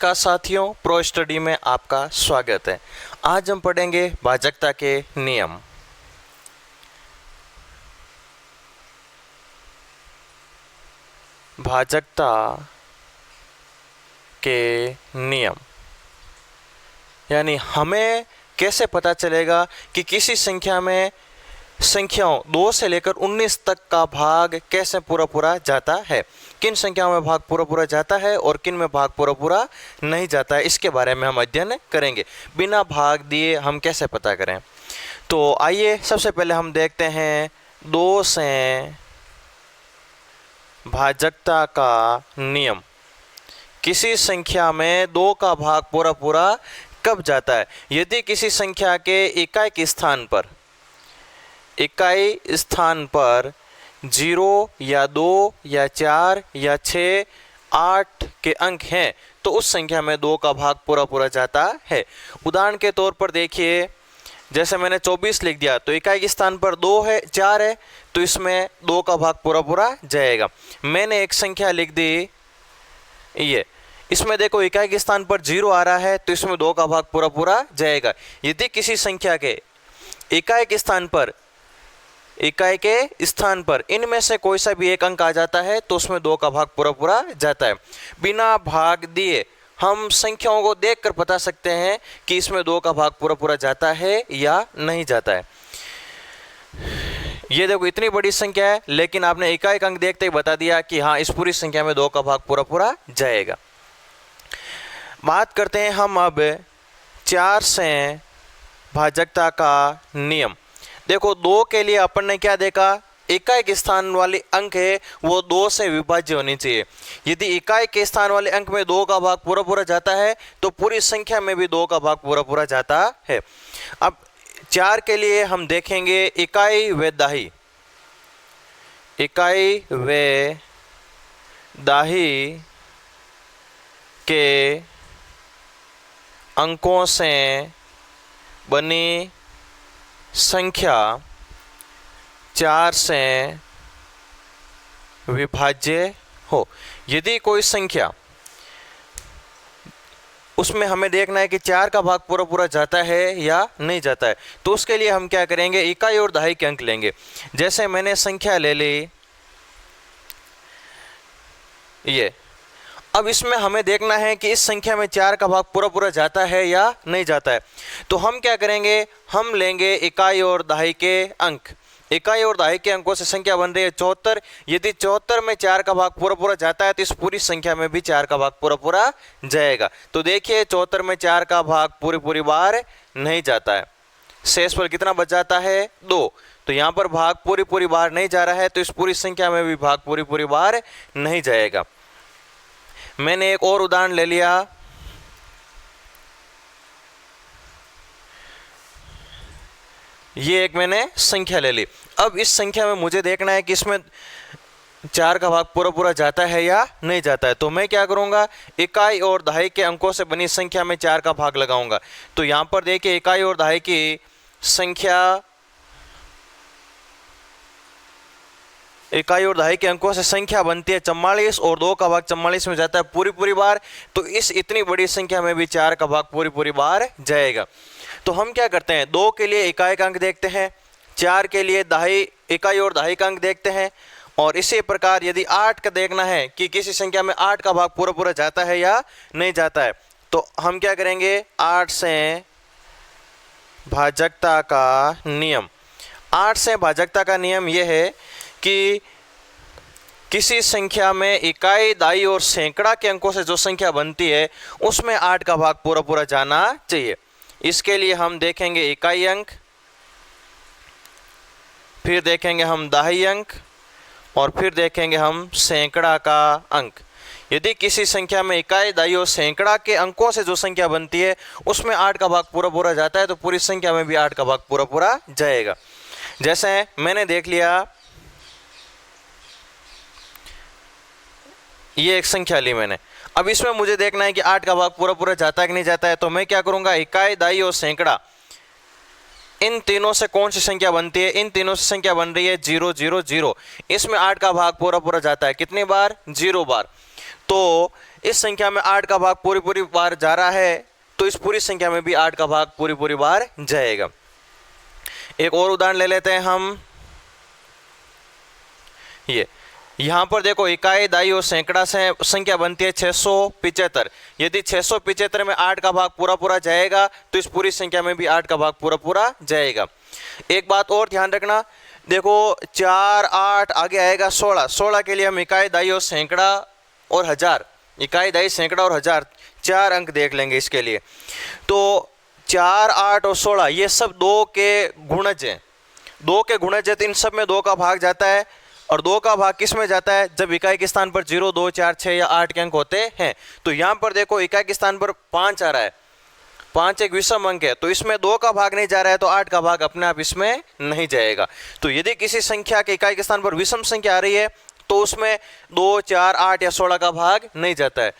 नमस्कार साथियों, pro study में आपका स्वागत है। आज हम पढ़ेंगे भाजकता के नियम। भाजकता के नियम यानी हमें कैसे पता चलेगा कि किसी संख्या में संख्याओं 2 से लेकर 19 तक का भाग कैसे पूरा जाता है, किन संख्याओं में भाग पूरा जाता है और किन में भाग पूरा नहीं जाता है, इसके बारे में हम अध्ययन करेंगे। बिना भाग दिए हम कैसे पता करें। तो आइए सबसे पहले हम देखते हैं 2 से भाजकता का नियम। किसी संख्या में 2 का भाग पूरा कब जाता है। यदि किसी संख्या के इकाई स्थान पर 0 या 2 या 4 या 6, 8 के अंक हैं तो उस संख्या में 2 का भाग पूरा जाता है। उदाहरण के तौर पर देखिए, जैसे मैंने 24 लिख दिया तो इकाई के स्थान पर 2 है, 4 है तो इसमें 2 का भाग पूरा जाएगा। मैंने एक संख्या लिख दी ये, इसमें देखो इकाई के स्थान पर 0 आ रहा है तो इसमें 2 का भाग पूरा जाएगा। यदि किसी संख्या के इकाई के स्थान पर इनमें से कोई सा भी एक अंक आ जाता है तो उसमें 2 का भाग पूरा जाता है। बिना भाग दिए हम संख्याओं को देखकर बता सकते हैं कि इसमें 2 का भाग पूरा जाता है या नहीं जाता है। ये देखो इतनी बड़ी संख्या है लेकिन आपने इकाई अंक देखते ही बता दिया कि हाँ इस पूरी संख्या में 2 का भाग पूरा जाएगा। बात करते हैं हम अब 4 से भाजकता का नियम। देखो 2 के लिए अपन ने क्या देखा, इकाई के स्थान वाले अंक है वो 2 से विभाज्य होनी चाहिए। यदि इकाई के स्थान वाले अंक में 2 का भाग पूरा जाता है तो पूरी संख्या में भी 2 का भाग पूरा जाता है। अब 4 के लिए हम देखेंगे इकाई व दाही के अंकों से बनी संख्या 4 से विभाज्य हो। यदि कोई संख्या उसमें हमें देखना है कि 4 का भाग पूरा जाता है या नहीं जाता है तो उसके लिए हम क्या करेंगे, इकाई और दहाई के अंक लेंगे। जैसे मैंने संख्या ले ली ये, अब इसमें हमें देखना है कि इस संख्या में 4 का भाग पूरा जाता है या नहीं जाता है। तो हम क्या करेंगे, हम लेंगे इकाई और दहाई के अंक। इकाई और दहाई के अंकों से संख्या बन रही है 74। यदि 74 में 4 का भाग पूरा जाता है तो इस पूरी संख्या में भी 4 का भाग पूरा जाएगा। तो देखिए 74 में 4 का भाग पूरी बार नहीं जाता है, शेष पर कितना बच जाता है 2। तो यहाँ पर भाग पूरी बार नहीं जा रहा है तो इस पूरी संख्या में भी भाग पूरी बार नहीं जाएगा। मैंने एक और उदाहरण ले लिया, ये एक मैंने संख्या ले ली। अब इस संख्या में मुझे देखना है कि इसमें 4 का भाग पूरा जाता है या नहीं जाता है। तो मैं क्या करूंगा, इकाई और दहाई के अंकों से बनी संख्या में 4 का भाग लगाऊंगा। तो यहां पर देखिए इकाई और दहाई की संख्या, इकाई और दहाई के अंकों से संख्या बनती है 44 और 2 का भाग 44 में जाता है पूरी बार। तो इस इतनी बड़ी संख्या में भी 4 का भाग पूरी बार जाएगा। तो हम क्या करते हैं, 2 के लिए इकाई का अंक देखते हैं, 4 के लिए इकाई और दहाई का अंक देखते हैं। और इसी प्रकार यदि 8 का देखना है कि किसी संख्या में 8 का भाग पूरा जाता है या नहीं जाता है तो हम क्या करेंगे, 8 से भाजकता का नियम। 8 से भाजकता का नियम यह है कि किसी संख्या में इकाई, दाई और सैकड़ा के अंकों से जो संख्या बनती है उसमें 8 का भाग पूरा जाना चाहिए। इसके लिए हम देखेंगे इकाई अंक, फिर देखेंगे हम दाई अंक और फिर देखेंगे हम सैकड़ा का अंक। यदि किसी संख्या में इकाई, दाई और सैकड़ा के अंकों से जो संख्या बनती है उसमें 8 का भाग पूरा जाता है तो पूरी संख्या में भी 8 का भाग पूरा जाएगा। जैसे मैंने देख लिया, ये एक संख्या ली मैंने, अब इसमें मुझे देखना है कि 8 का भाग पूरा जाता है कि नहीं जाता है। तो मैं क्या करूंगा, इकाई, दाई और सैकड़ा इन तीनों से कौन सी संख्या बनती है, इन तीनों से संख्या बन रही है 0 0 0। इसमें 8 का भाग पूरा जाता है कितनी बार, 0 बार। तो इस संख्या में 8 का भाग पूरी पूरी बार जा रहा है, तो इस पूरी संख्या में भी 8 का भाग पूरी पूरी बार जाएगा। एक और उदाहरण ले लेते हैं हम। ये यहाँ पर देखो, इकाई, दाई और सैकड़ा से संख्या बनती है 675। यदि 675 में 8 का भाग पूरा पूरा जाएगा तो इस पूरी संख्या में भी 8 का भाग पूरा पूरा जाएगा। एक बात और ध्यान रखना, देखो 4, 8 आगे आएगा 16। 16 के लिए हम इकाई, दाई और सैकड़ा और हजार, इकाई, दाई, सैकड़ा और हजार 4 अंक देख लेंगे इसके लिए। तो 4, 8 और 16 ये सब 2 के गुणज हैं। 2 के गुणज है तो इन सब में 2 का भाग जाता है। और 2 का भाग किस में जाता है? जब इकाई के स्थान पर 0, 2, 4, 6 या 8 के अंक होते हैं। तो यहाँ पर देखो इकाई के स्थान पर 5 आ रहा है, 5 एक विषम अंक है, तो इसमें 2 का भाग नहीं जा रहा है, तो 8 का भाग अपने आप इसमें नहीं जाएगा। तो यदि किसी संख्या के इकाई के स्थान पर विषम संख्या आ रही है तो उसमें 2, 4, 8 या 16 का भाग नहीं जाता है।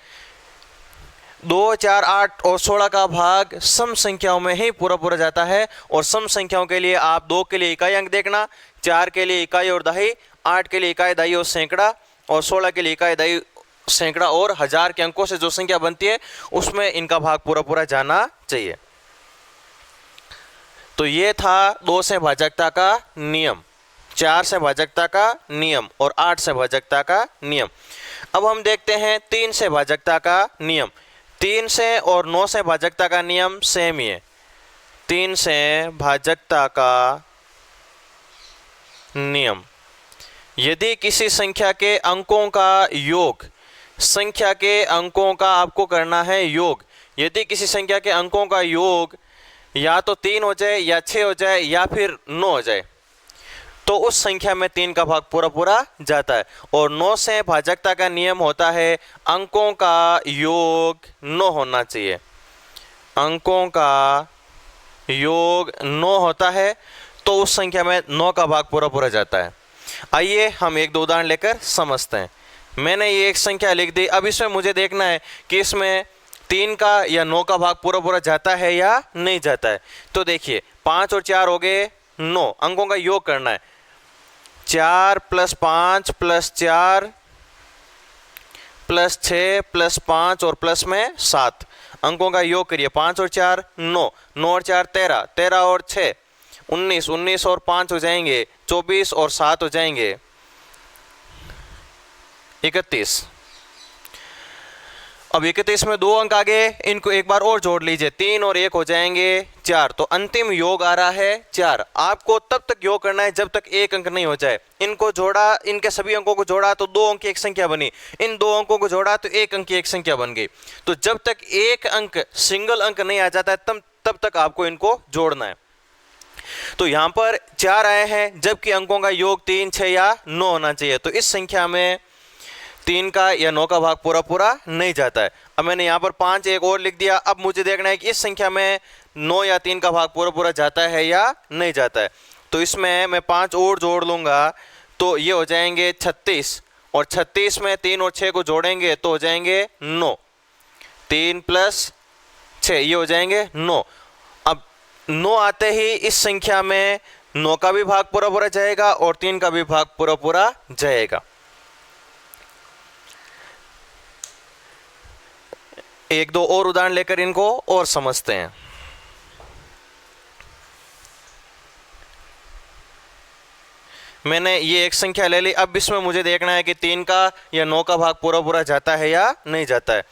2, 4, 8 और 16 का भाग सम संख्याओं में ही पूरा पूरा जाता है। और सम संख्याओं के लिए आप 2 के लिए इकाई अंक देखना, 4 के लिए इकाई और दहाई, 8 के लिए इकाई, दाई और सैकड़ा, और 16 के लिए इकाई, दाई, सैकड़ा और हजार के अंकों से जो संख्या बनती है उसमें इनका भाग पूरा पूरा जाना चाहिए। तो ये था 2 से भाजकता का नियम, 4 से भाजकता का नियम और 8 से भाजकता का नियम। अब हम देखते हैं 3 से भाजकता का नियम। 3 से और 9 से भाजकता का नियम सेम ही है। 3 से भाजकता का नियम, यदि किसी संख्या के अंकों का योग, संख्या के अंकों का आपको करना है योग, यदि किसी संख्या के अंकों का योग या तो 3 हो जाए या 6 हो जाए या फिर 9 हो जाए तो उस संख्या में 3 का भाग पूरा पूरा जाता है। और 9 से भाजकता का नियम होता है अंकों का योग 9 होना चाहिए। अंकों का योग 9 होता है तो उस संख्या में 9 का भाग पूरा पूरा जाता है। आइए हम 1-2 उदाहरण लेकर समझते हैं। मैंने ये एक संख्या लिख दी, अब इसमें मुझे देखना है कि इसमें 3 का या 9 का भाग पूरा पूरा जाता है या नहीं जाता है। तो देखिए 5 और 4 हो गए 9, अंकों का योग करना है। 4 + 5 + 4 + 6 + 5 और प्लस में 7, अंकों का योग करिए। 5 और 4 9, 9 और 4 13, 13 और 6 19, 19 और 5 हो जाएंगे 24 और 7 हो जाएंगे 31। अब 31 में 2 अंक आ गए, इनको एक बार और जोड़ लीजिए, 3 और 1 हो जाएंगे 4। तो अंतिम योग आ रहा है 4। आपको तब तक योग करना है जब तक 1 अंक नहीं हो जाए। इनको जोड़ा, इनके सभी अंकों को जोड़ा तो 2 अंक की एक संख्या बनी, इन 2 अंकों को जोड़ा तो 1 अंक की एक संख्या बन गई। तो जब तक 1 अंक सिंगल अंक नहीं आ जाता है तब तक आपको इनको जोड़ना है। तो यहाँ पर 4 आए हैं जबकि अंकों का योग 3, 6 या 9 होना चाहिए। तो इस संख्या में 3 का या 9 का भाग पूरा पूरा नहीं जाता है। अब मैंने यहाँ पर 5 एक और लिख दिया। अब मुझे देखना है कि इस संख्या में 9 या 3 का भाग पूरा पूरा जाता है या नहीं जाता है। तो इसमें मैं 5 और जोड़ लूँगा तो ये हो जाएंगे 36, और 36 में 3 और 6 को जोड़ेंगे तो हो जाएंगे 9, 3 + 6 ये हो जाएंगे 9। अब 9 आते ही इस संख्या में 9 का भी भाग पूरा पूरा जाएगा और 3 का भी भाग पूरा पूरा जाएगा। 1-2 और उदाहरण लेकर इनको और समझते हैं। मैंने ये एक संख्या ले ली, अब इसमें मुझे देखना है कि 3 का या 9 का भाग पूरा पूरा जाता है या नहीं जाता है।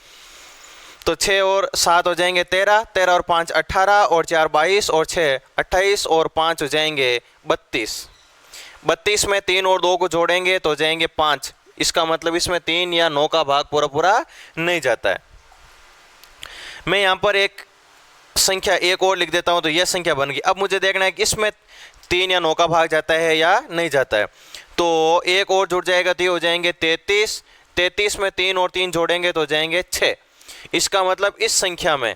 तो 6 और 7 हो जाएंगे 13, 13 और 5 18 और 4 22 और 6 28 और 5 हो जाएंगे 32। 32 में 3 और 2 को जोड़ेंगे तो हो जाएंगे 5। इसका मतलब इसमें 3 या 9 का भाग पूरा पूरा नहीं जाता है। मैं यहाँ पर एक संख्या एक और लिख देता हूँ तो यह संख्या बन गई। अब मुझे देखना है कि इसमें 3 या 9 का भाग जाता है या नहीं जाता है। तो एक और जुड़ जाएगा तो ये हो जाएंगे 33। 33 में 3 और 3 जोड़ेंगे तो हो जाएंगे 6। इसका मतलब इस संख्या में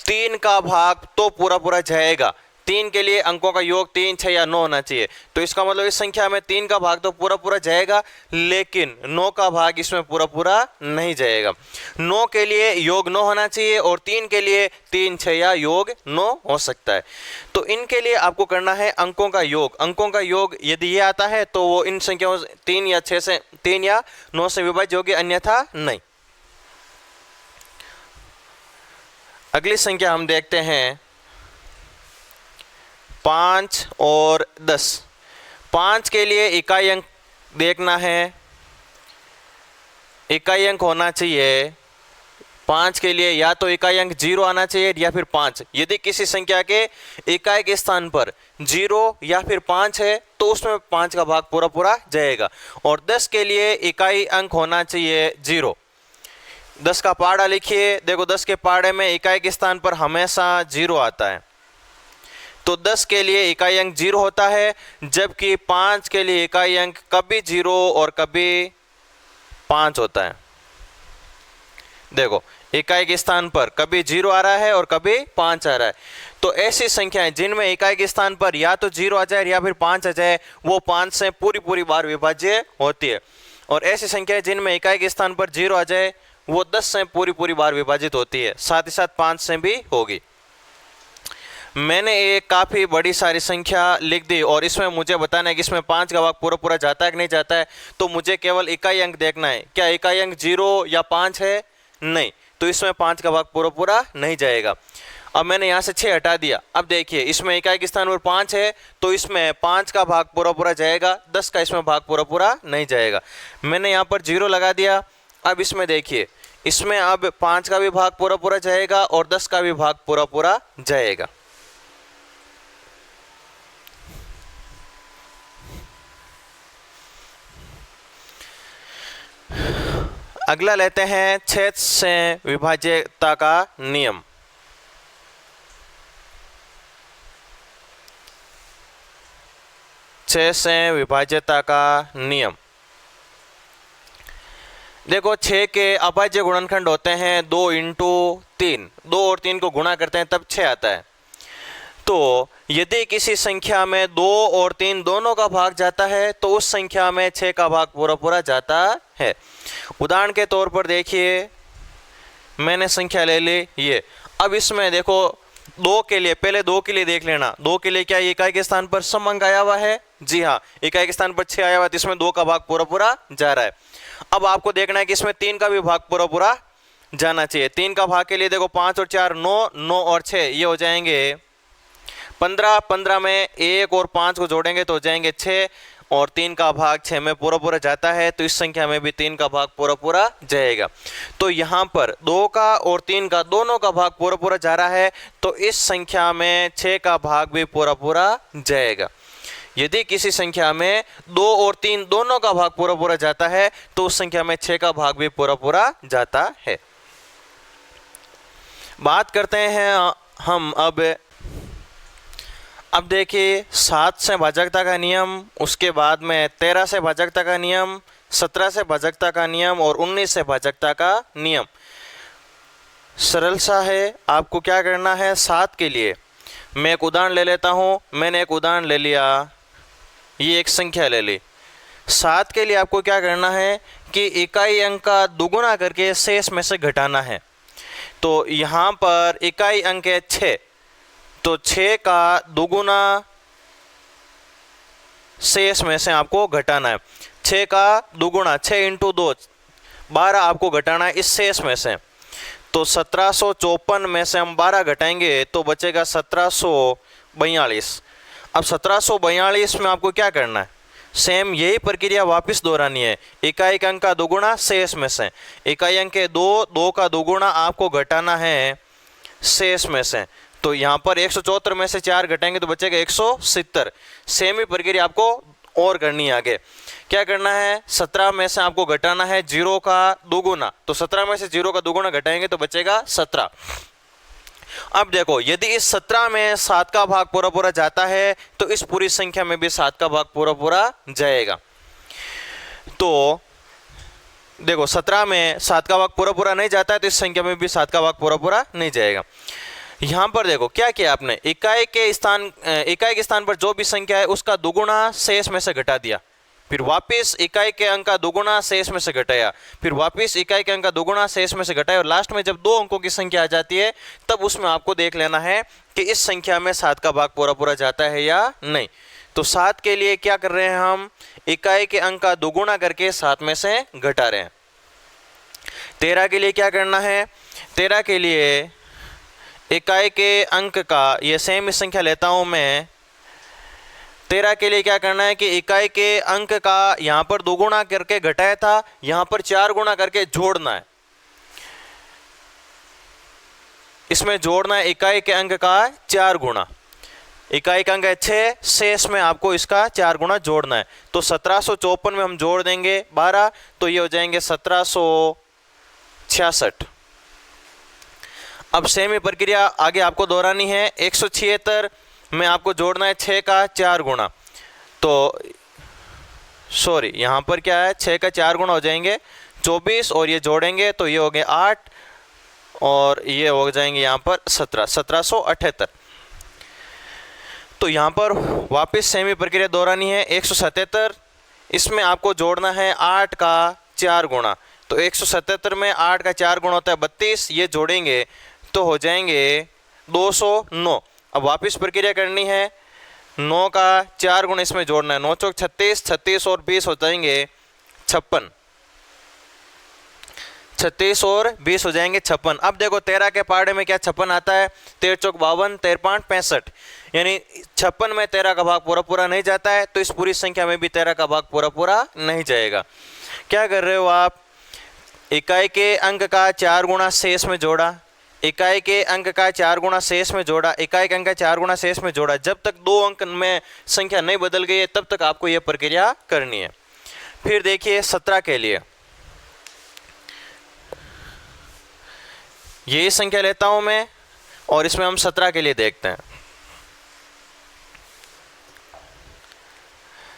3 का भाग तो पूरा पूरा जाएगा। 3 के लिए अंकों का योग 3, 6 या 9 होना चाहिए। तो इसका मतलब इस संख्या में 3 का भाग तो पूरा पूरा जाएगा, लेकिन 9 का भाग इसमें पूरा पूरा नहीं जाएगा। 9 के लिए योग 9 होना चाहिए और 3 के लिए 3, 6 या योग 9 हो सकता है। तो इनके लिए आपको करना है अंकों का योग। अंकों का योग यदि ये आता है तो वो इन संख्याओं 3 या 6 से 3 या 9 से विभाज्य होगी, अन्यथा नहीं। अगली संख्या हम देखते हैं 5 और 10। 5 के लिए इकाई अंक देखना है, इकाई अंक होना चाहिए 5 के लिए या तो इकाई अंक 0 आना चाहिए या फिर 5। यदि किसी संख्या के इकाई के स्थान पर 0 या फिर 5 है तो उसमें 5 का भाग पूरा पूरा जाएगा। और 10 के लिए इकाई अंक होना चाहिए 0। 10 का पहाड़ा लिखिए, देखो 10 के पहाड़े में इकाई के स्थान पर हमेशा 0 आता है, तो 10 के लिए इकाई अंक 0 होता है, जबकि 5 के लिए इकाई अंक कभी 0 और कभी 5 होता है। देखो इकाई के स्थान पर कभी 0 आ रहा है और कभी 5 आ रहा है। तो ऐसी संख्याएं जिनमें इकाई के स्थान पर या तो 0 आ जाए या फिर 5 आ जाए, वो 5 से पूरी पूरी बार विभाज्य होती है। और ऐसी संख्याएं जिनमें इकाई के स्थान पर 0 आ जाए, वो 10 से पूरी पूरी बार विभाजित होती है, साथ ही साथ 5 से भी होगी। मैंने एक काफ़ी बड़ी सारी संख्या लिख दी और इसमें मुझे बताना है कि इसमें 5 का भाग पूरा पूरा जाता है कि नहीं जाता है। तो मुझे केवल इकाई अंक देखना है, क्या इकाई अंक 0 या 5 है? नहीं, तो इसमें 5 का भाग पूरा पूरा नहीं जाएगा। अब मैंने यहाँ से 6 हटा दिया। अब देखिए इसमें इकाई के स्थान पर 5 है, तो इसमें 5 का भाग पूरा पूरा जाएगा, 10 का इसमें भाग पूरा पूरा नहीं जाएगा। मैंने यहाँ पर 0 लगा दिया। अब इसमें देखिए, इसमें अब 5 का भी भाग पूरा पूरा जाएगा और 10 का भी भाग पूरा पूरा जाएगा। अगला लेते हैं छेद से विभाज्यता का नियम। छेद से विभाज्यता का नियम। देखो 6 के अभाज्य गुणनखंड होते हैं 2 × 3। 2 और 3 को गुणा करते हैं तब 6 आता है। तो यदि किसी संख्या में 2 और 3 दोनों का भाग जाता है तो उस संख्या में 6 का भाग पूरा पूरा जाता है। उदाहरण के तौर पर देखिए, मैंने संख्या ले ली ये। अब इसमें देखो 2 के लिए, पहले 2 के लिए देख लेना। 2 के लिए क्या इकाई के स्थान पर सम अंक आया हुआ है? जी हाँ, इकाई के स्थान पर 6 आया हुआ है, तो इसमें 2 का भाग पूरा पूरा जा रहा है। अब आपको देखना है कि इसमें 3 का भी भाग पूरा पूरा जाना चाहिए। 3 का भाग के लिए देखो 5 और 4 9, 9 और 6 ये हो जाएंगे 15। 15 में 1 और 5 को जोड़ेंगे तो हो जाएंगे 6, और 3 का भाग 6 में पूरा पूरा जाता है, तो इस संख्या में भी 3 का भाग पूरा पूरा जाएगा। तो यहाँ पर 2 का और 3 का दोनों का भाग पूरा पूरा जा रहा है, तो इस संख्या में 6 का भाग भी पूरा पूरा जाएगा। यदि किसी संख्या में 2 और 3 दोनों का भाग पूरा पूरा जाता है तो उस संख्या में 6 का भाग भी पूरा पूरा जाता है। बात करते हैं हम अब देखिए 7 से भाजकता का नियम, उसके बाद में 13 से भाजकता का नियम, 17 से भाजकता का नियम और 19 से भाजकता का नियम। सरल सा है, आपको क्या करना है। 7 के लिए मैं एक उदाहरण ले लेता हूँ। मैंने एक उदाहरण ले लिया, ये एक संख्या ले ली। 7 के लिए आपको क्या करना है कि इकाई अंक का दुगुना करके शेष में से घटाना है। तो यहाँ पर इकाई अंक है 6, तो 6 का दुगुना शेष में से आपको घटाना है। 6 का दुगुना 6 × 2 12 आपको घटाना है इस शेष में से। तो 1754 में से हम 12 घटाएंगे तो बचेगा 1742। अब 1742 में आपको क्या करना है, सेम यही प्रक्रिया वापस दोहरानी है। इकाई अंक का दुगुना शेष में से, इकाई अंक के 2 का दुगुना आपको घटाना है शेष में से। तो यहाँ पर 174 में से 4 घटाएंगे तो बचेगा 170। सेम ही प्रक्रिया आपको और करनी है। आगे क्या करना है, 17 में से आपको घटाना है 0 का दुगुना, तो 17 में से 0 का दुगुना घटाएंगे तो बचेगा 17। अब देखो यदि इस 17 में 7 का भाग पूरा पूरा जाता है तो इस पूरी संख्या में भी 7 का भाग पूरा पूरा जाएगा। तो देखो 17 में 7 का भाग पूरा पूरा नहीं जाता है तो इस संख्या में भी 7 का भाग पूरा पूरा नहीं जाएगा। यहाँ पर देखो क्या किया आपने, इकाई के स्थान पर जो भी संख्या है उसका दुगुना शेष में से घटा दिया, फिर वापस इकाई के अंक का दुगुना शेष में से घटाया, फिर वापस इकाई के अंक का दुगुना शेष में से घटाया, और लास्ट में जब 2 अंकों की संख्या आ जाती है तब उसमें आपको देख लेना है कि इस संख्या में 7 का भाग पूरा पूरा जाता है या नहीं। तो 7 के लिए क्या कर रहे हैं, हम इकाई के अंक का दुगुना करके 7 में से घटा रहे हैं। 13 के लिए क्या करना है, 13 के लिए इकाई के अंक का, ये सेम इस संख्या लेता हूँ मैं 13 के लिए क्या करना है कि इकाई के अंक का यहाँ पर 2 गुना करके घटाया था, यहाँ पर 4 गुना करके जोड़ना है। इसमें जोड़ना है इकाई के अंक का 4 गुना। इकाई का अंक है 6, शेष में आपको इसका 4 गुना जोड़ना है। तो 1754 में हम जोड़ देंगे 12, तो ये हो जाएंगे 1766। अब सेम ही प्रक्रिया आगे आपको दोहरानी है। 176 में आपको जोड़ना है 6 का 4 गुना। तो सॉरी, यहाँ पर क्या है, 6 का 4 गुना हो जाएंगे 24, और ये जोड़ेंगे तो ये हो गए 8, और ये हो जाएंगे यहाँ पर 1778। तो यहाँ पर वापस सेम ही प्रक्रिया दोहरानी है। 177, इसमें आपको जोड़ना है 8 का 4 गुना। तो 177 में 8 का 4 गुना होता है 32, ये जोड़ेंगे तो हो जाएंगे 209। अब वापस प्रक्रिया करनी है, 9 का 4 गुना इसमें जोड़ना है, 9 चौक 36, 36 और 20 हो जाएंगे 56, 36 और 20 हो जाएंगे 56। अब देखो 13 के पहाड़े में क्या 56 आता है, 13 चौक 52, 13 5 65, यानी 56 में 13 का भाग पूरा पूरा नहीं जाता है, तो इस पूरी संख्या में भी 13 का भाग पूरा पूरा नहीं जाएगा। क्या कर रहे हो आप, इकाई के अंक का 4 गुना शेष में जोड़ा, इकाई के अंक का 4 गुना शेष में जोड़ा, इकाई के अंक का 4 गुना शेष में जोड़ा। जब तक 2 अंक में संख्या नहीं बदल गई है तब तक आपको यह प्रक्रिया करनी है। फिर देखिए 17 के लिए, यही संख्या लेता हूं मैं, और इसमें हम 17 के लिए देखते हैं।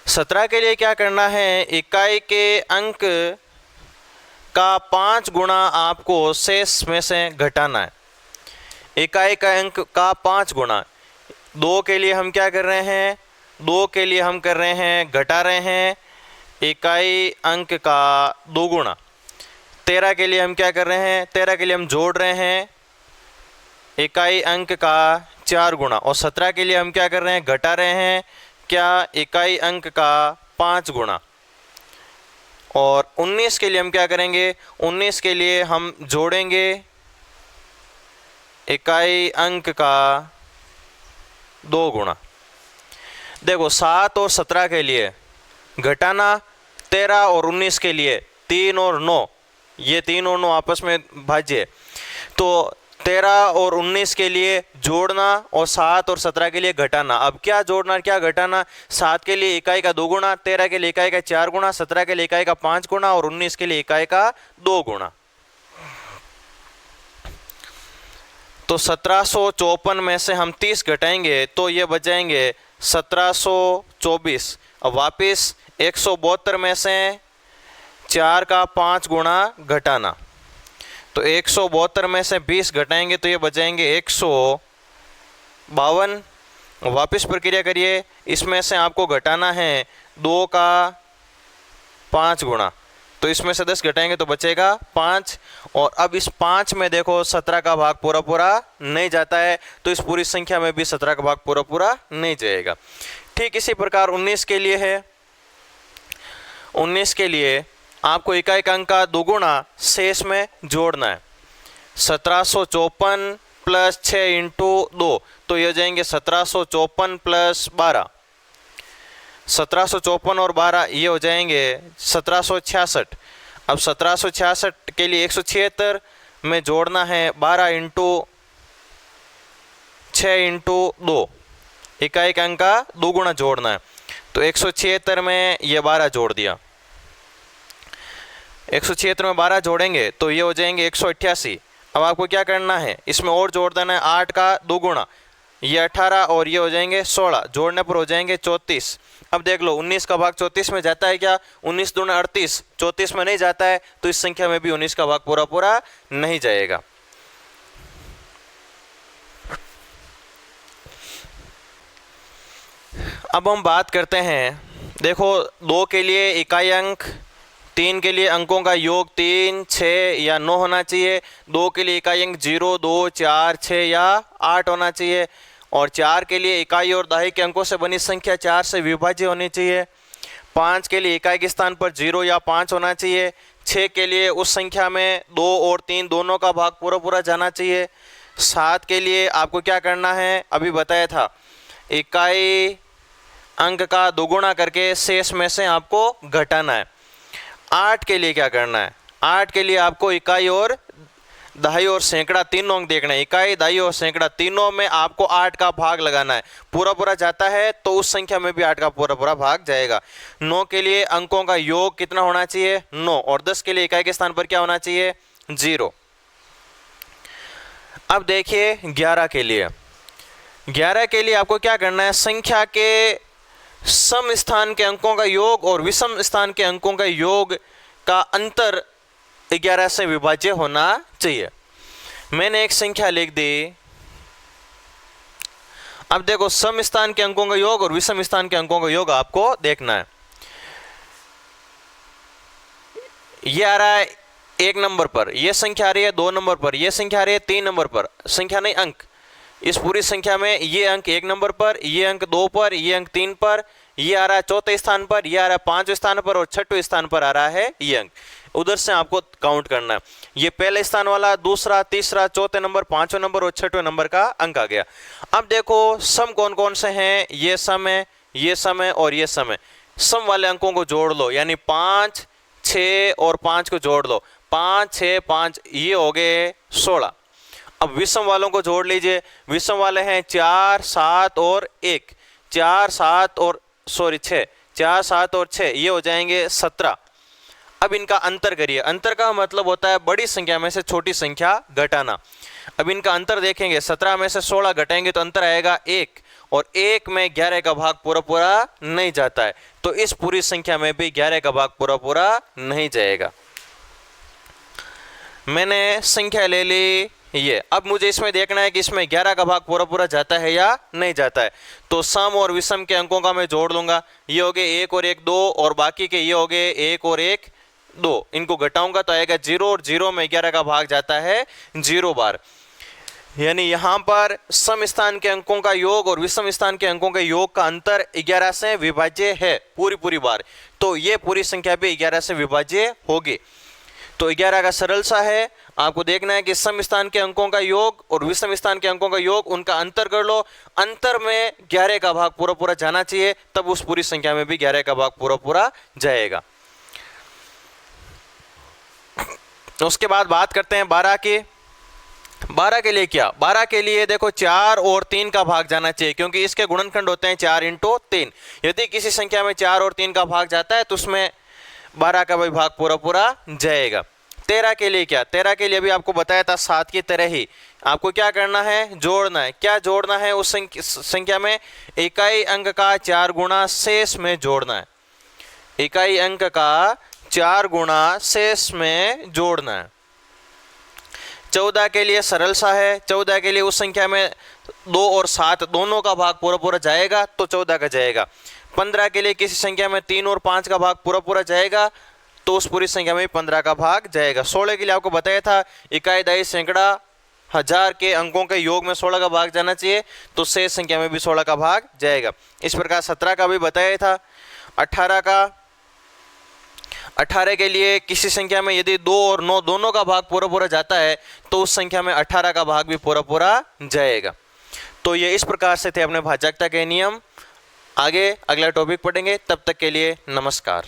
17 के लिए क्या करना है, इकाई के अंक का 5 गुना आपको शेष में से घटाना है। इकाई का अंक का 5 गुना, 2 के लिए हम क्या कर रहे हैं, 2 के लिए हम कर रहे हैं घटा रहे हैं इकाई अंक का 2 गुना। 13 के लिए हम क्या कर रहे हैं, 13 के लिए हम जोड़ रहे हैं इकाई अंक का 4 गुना, और 17 के लिए हम क्या कर रहे हैं, घटा रहे हैं क्या, इकाई अंक का 5 गुना। और 19 के लिए हम क्या करेंगे, 19 के लिए हम जोड़ेंगे इकाई अंक का 2 गुना। देखो 7 और 17 के लिए घटाना, 13 और 19 के लिए 3 और 9, ये 3 और 9 आपस में भाज्य, तो 13 और 19 के लिए जोड़ना और 7 और 17 के लिए घटाना। अब क्या जोड़ना क्या घटाना, 7 के लिए इकाई का 2 गुना, 13 के लिए इकाई का 4 गुना, 17 के लिए इकाई का 5 गुना और 19 के लिए इकाई का 2 गुना। तो 1754 में से हम 30 घटाएंगे तो ये बचाएंगे 1724। अब वापस 172 में से 4 का 5 गुना घटाना, तो 172 में से 20 घटाएंगे तो ये बचाएंगे 152। वापस प्रक्रिया करिए, इसमें से आपको घटाना है 2 का 5 गुना, तो इसमें से 10 घटाएंगे तो बचेगा 5। और अब इस 5 में देखो 17 का भाग पूरा पूरा नहीं जाता है, तो इस पूरी संख्या में भी 17 का भाग पूरा पूरा नहीं जाएगा। ठीक इसी प्रकार 19 के लिए है। 19 के लिए आपको इकाई का अंक का 2 गुना शेष में जोड़ना है। 1754 प्लस 6 इंटू 2, तो ये हो जाएंगे 1754 प्लस 12, 1754 और 12 ये हो जाएंगे 1766। अब 1766 के लिए 176 में जोड़ना है 12 इंटू 6 इंटू 2, इकाई का अंक का 2 गुना जोड़ना है, तो 176 में ये 12 जोड़ दिया। 176 में 12 जोड़ेंगे तो ये हो जाएंगे 188। अब आपको क्या करना है, इसमें और जोड़ देना है 8 का 2 गुना, ये 18 और ये हो जाएंगे 16, जोड़ने पर हो जाएंगे 34। अब देख लो 19 का भाग 34 में जाता है क्या, 19 दूना 38, 34 में नहीं जाता है, तो इस संख्या में भी 19 का भाग पूरा पूरा नहीं जाएगा। अब हम बात करते हैं, देखो 2 के लिए इकाई अंक, 3 के लिए अंकों का योग 3, 6 या 9 होना चाहिए, 2 के लिए इकाई अंक 0, 2, 4, 6 या 8 होना चाहिए, और 4 के लिए इकाई और दहाई के अंकों से बनी संख्या 4 से विभाज्य होनी चाहिए। 5 के लिए इकाई के स्थान पर 0 या 5 होना चाहिए। 6 के लिए उस संख्या में 2 और 3 दोनों का भाग पूरा पूरा जाना चाहिए। 7 के लिए आपको क्या करना है, अभी बताया था, इकाई अंक का दोगुना करके शेष में से आपको घटाना है। 8 के लिए क्या करना है, 8 के लिए आपको इकाई और दहाई और सैकड़ा तीनों अंक देखना है। इकाई, दहाई और सैकड़ा तीनों में आपको 8 का भाग लगाना है। पूरा पूरा जाता है तो उस संख्या में भी 8 का पूरा पूरा भाग जाएगा। 9 के लिए अंकों का योग कितना होना चाहिए, 9, और 10 के लिए इकाई के स्थान पर क्या होना चाहिए, 0। अब देखिए 11 के लिए, 11 के लिए आपको क्या करना है, संख्या के सम स्थान के अंकों का योग और विषम स्थान के अंकों का योग का अंतर 11 से विभाज्य होना चाहिए। मैंने एक संख्या लिख दी। अब देखो सम स्थान के अंकों का योग और विषम स्थान के अंकों का योग आपको देखना है। ये आ रहा है 1 नंबर पर, यह संख्या आ रही है 2 नंबर पर, यह संख्या आ रही है 3 नंबर पर, संख्या नहीं अंक। इस पूरी संख्या में ये अंक 1 नंबर पर, ये अंक 2 पर, ये अंक 3 पर, ये आ रहा है 4थे स्थान पर, ये आ रहा है 5वें स्थान पर और 6वें स्थान पर आ रहा है ये अंक। उधर से आपको काउंट करना है। ये पहले स्थान वाला, दूसरा, तीसरा, 4थे नंबर, 5वें नंबर और 6वें नंबर का अंक आ गया। अब देखो सम कौन कौन से हैं, ये सम है, ये सम है और ये सम है। सम वाले अंकों को जोड़ लो, यानी 5, 6 और 5 को जोड़ लो, 5, 6, 5, ये हो गए 16। अब विषम वालों को जोड़ लीजिए। विषम वाले हैं 4, 7 और 1, 4, 7 और 6, 4, 7 और 6, ये हो जाएंगे 17। अब इनका अंतर करिए। अंतर का मतलब होता है बड़ी संख्या में से छोटी संख्या घटाना। अब इनका अंतर देखेंगे, 17 में से 16 घटाएंगे तो अंतर आएगा 1, और 1 में 11 का भाग पूरा पूरा नहीं जाता है, तो इस पूरी संख्या में भी 11 का भाग पूरा पूरा नहीं जाएगा। मैंने संख्या ले ली ये। अब मुझे इसमें देखना है कि इसमें 11 का भाग पूरा पूरा जाता है या नहीं जाता है। तो सम और विषम के अंकों का मैं जोड़ लूंगा। ये हो गए 1 और 1 2, और बाकी के ये हो गए 1 और 1 2। इनको घटाऊंगा तो आएगा 0, और 0 में 11 का भाग जाता है 0 बार। यानी यहाँ पर सम स्थान के अंकों का योग और विषम स्थान के अंकों के योग का अंतर 11 से विभाज्य है पूरी बार। तो ये पूरी संख्या भी 11 से विभाज्य होगी। तो 11 का सरल सा है, आपको देखना है कि सम स्थान के अंकों का योग और विषम स्थान के अंकों का योग, उनका अंतर कर लो। अंतर में 11 का भाग पूरा पूरा जाना चाहिए, तब उस पूरी संख्या में भी 11 का भाग पूरा पूरा जाएगा। उसके बाद बात करते हैं 12 की। 12 के लिए क्या, 12 के लिए देखो 4 और 3 का भाग जाना चाहिए, क्योंकि इसके गुणनखंड होते हैं 4 × 3। यदि किसी संख्या में 4 और 3 का भाग जाता है तो उसमें 12 का भी भाग पूरा पूरा जाएगा। 13 के लिए क्या, 13 के लिए भी आपको बताया था 7 की तरह ही आपको क्या करना है, जोड़ना है। क्या जोड़ना है, उस संख्या में इकाई अंक का 4 गुना शेष में जोड़ना है। इकाई अंक का 4 गुना शेष में जोड़ना है। 14 के लिए सरल सा है। 14 के लिए उस संख्या में 2 और 7 दोनों का भाग पूरा पूरा जाएगा तो 14 का जाएगा। 15 के लिए किसी संख्या में 3 और 5 का भाग पूरा पूरा जाएगा तो उस पूरी संख्या में 15 का भाग जाएगा। 16 के लिए आपको बताया था इकाई, दहाई, सैकड़ा, हजार के अंकों के योग में 16 का भाग जाना चाहिए, तो शेष संख्या में भी 16 का भाग जाएगा। इस प्रकार 17 का भी बताया था। 18 के लिए किसी संख्या में यदि 2 और 9 दोनों का भाग पूरा पूरा जाता है तो उस संख्या में 18 का भाग भी पूरा पूरा जाएगा। तो ये इस प्रकार से थे अपने भाजकता के नियम। आगे अगला टॉपिक पढ़ेंगे, तब तक के लिए नमस्कार।